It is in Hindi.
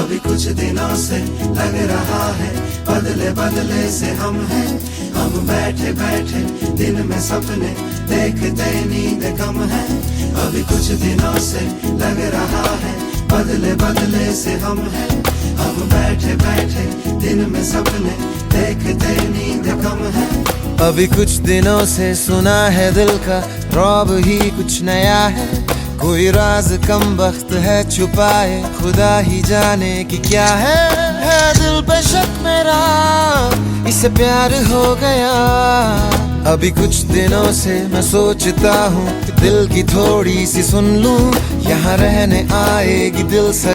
अभी कुछ दिनों से लग रहा है बदले बदले से हम हैं। हम बैठे बैठे दिन में सपने देखते नींद कम है। अभी कुछ दिनों से लग रहा है बदले बदले से हम हैं। हम बैठे बैठे दिन में सपने देखते नींद कम है। अभी कुछ दिनों से सुना है दिल का रौब ही कुछ नया है। कोई राज कम वक्त है छुपाए खुदा ही जाने कि क्या है दिल पे शक मेरा इसे प्यार हो गया। अभी कुछ दिनों से मैं सोचता हूँ दिल की थोड़ी सी सुन लूं, यहाँ रहने आएगी दिल से।